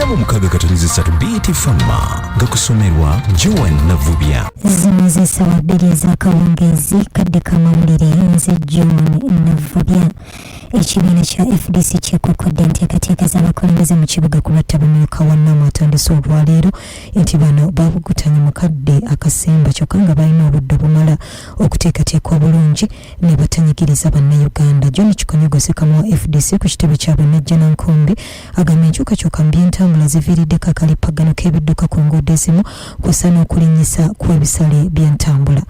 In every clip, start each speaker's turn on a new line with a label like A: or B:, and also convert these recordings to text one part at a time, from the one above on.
A: kyenda mu mukaga katonzi 3 BT Pharma nga kusomerwa Joan Navubya.
B: Zimeze sawa bbiri ez'akawungezi kadde kamawulire nze Joan Navubya. Ekibiina kya FDC kyekokodde enteekateeka z'abakulembeze mu kibuga ku lwattabamiruka wannama atandise olwaleero nti bano baabugutanye mukadde akasemba kyokka nga balina obudde bumala okuteekateeka obulungi ne batanyigiriza bannayuganda. John Kikonyogo Ssekamo wa FDC ku kitebe kya Bannajja Nankumbi agamba enkyukakyuka mu by'entambula ziviiriddeko akalipagano k'ebidduka ku nguudo ezimu kw'ossa n'okulinnyisa kw'ebisale by'entambula.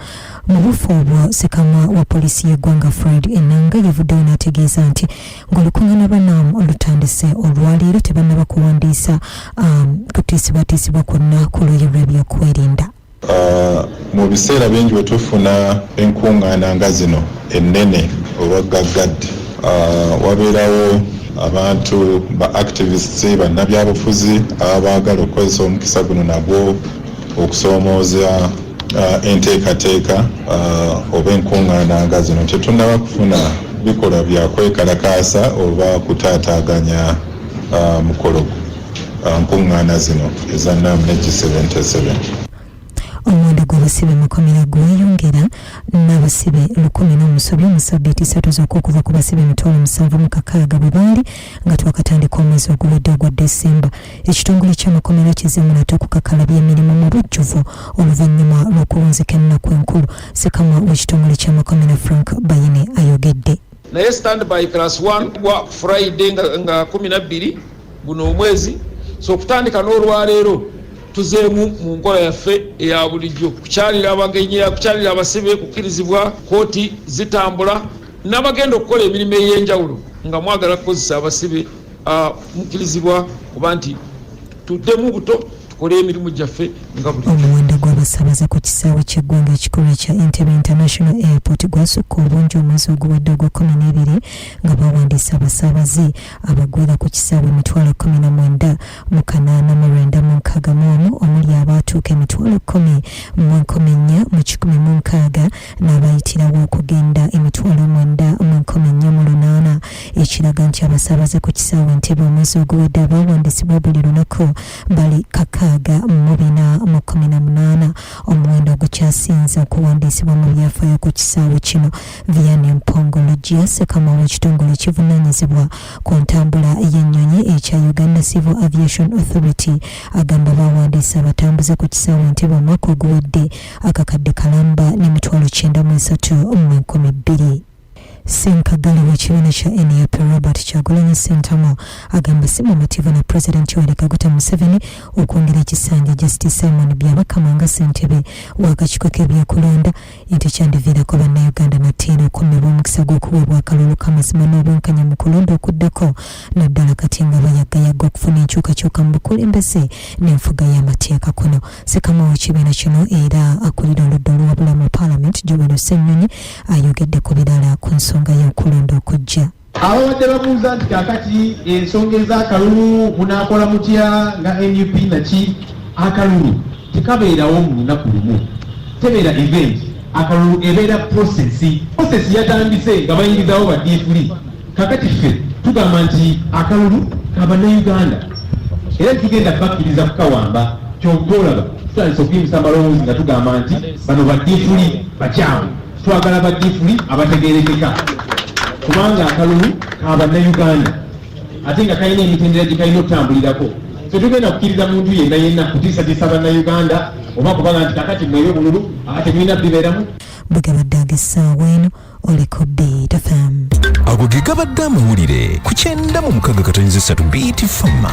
B: Mu bufo obwo Ssekamo wa poliisi y'eggwanga Fred Enanga yavuddeyo n'ategeeza nti ng'olukuŋŋaana bannaamu olutandise olwaleero tebannaba kuwandiisa kutiisibwatiisibwa kwonna ku luuyi lw'ebyokwerinda.
C: Mu biseera bingi bwe tufuna enkuŋŋaana nga zino ennene olwa gaggadde wabeerawo abantu ba activists bannabyabufuzi abaagala okukozesa omukisa guno nagwo okusoomooza enteekateeka oba enkuŋŋaana nga zino. Tetunnaba kufuna bikolwa bya kwekalakaasa oba kutaataaganya mukolo nkuŋŋaana zino eza NAMNEG 77.
B: Omuwendo gw'abasibe mu kkomera gweyongera n'abasibe 1,000 mu ssabbiiti 3 z'okuva ku basibe 7,600 bwe baali nga twakatandika omwezi oguwedde ogwa Desemba. Ekitongole ky'amakomera kizimu nate okukakalabya emirimu mu bujjuvu oluvannyuma lw'okuwunzika ennaku enkulu. Ssekamo w'ekitongole ky'amakomera Frank Bayine ayogedde.
D: Naye standby class 1 wa Friday nga 12 guno omwezi, so okutandika n'olwaleero tuzeemu mu nkola yaffe eya bulijjo kukyalira abagenyi, kukyalira abasibe, kukkirizibwa kooti zitambula n'abagenda okukola emirimu ey'enjawulo nga mwagala kukozesa abasibe mukkirizibwa kuba nti tuddemu buto tukole emirimu gyaffe nga bulijjo.
B: Omuwendo gw'abasaabaze ku kisaawe ky'eggwanga ekikulu ekya Entebbe International Airport gwasukka obungi omwezi oguwedde ogw'12 nga bawandiisa abasaabaze abagwera ku kisaawe 19,891 omuli abaatuuka 10,114,116 n'abayitirawo okugenda 9,908 ekiraga nti abasaabaze ku kisaawe Entebbe omwezi oguwedde abawandiisibwa buli lunaku bali 618. Omuwendo ogukyasinze okuwandiisibwa mu byafaayo ku kisaawe kino. Vianney Mpongolo Ssekamo w'ekitongole ekivunaanyizibwa ku ntambula y'ennyonyi ekya Uganda Civil Aviation Authority agamba bawandiisa abatambuze ku kisaawe Entebbe omwaka oguwedde akakadde kalamba ne3,312. Ssenkagale w'ekibiina kya NUP Robert Kyagulanyi Ssentamu agamba si mumativu na Pulezidenti Yoweri Kaguta Museveni okwongera ekisanja Justice Simon Byabakama nga ssentebe w'akakiiko k'ebyokulonda nti kyandiviirako bannayuganda nate okummibwa omukisa gw'okuweebwa akalulu k'amazima n'obwenkanya mu kulonda okuddako naddala kati nga bayagayagga okufuna enkyukakyuka mu bukulembeze n'enfuga y'amateeka kuno. Ssekamo w'ekibiina kino era akulira oludda oluwabulamu Parliament Joel Ssennyonyi ayogedde ku birala ku nsonga y'okulonda okujja.
E: Ababadde babuuza nti kakati ensonga ez'akalulu munaakola mutya nga NUP naki akalulu tekabeerawo mu lunaku lumu, tebeera event. Akalulu ebeera process yatandise nga bayingirizawo baddiifuli. Kakati ffe tugamba nti akalulu kabannayuganda era tugenda bakkiriza kukawamba ky'otoolaba tutandise okuyimusa amalowoozi nga tugamba nti bano baddiifuli bakyamu, twagala baddiifuli abategeerekeka kubanga akalulu kabannayuganda ate nga kalina emitendera gye kalina okutambulirako. So tugenda kukkiriza muntu yenna kutiisatiisa bannayuganda oba kubanga nti kakati mwebe obululu ate mulina bibeeramu.
B: Bwegabadde ag'essaawa eno oliko BT FM.
A: Ago ge gabadde amawulire ku 9 mu mukaga katonzi 3 BT Pharma.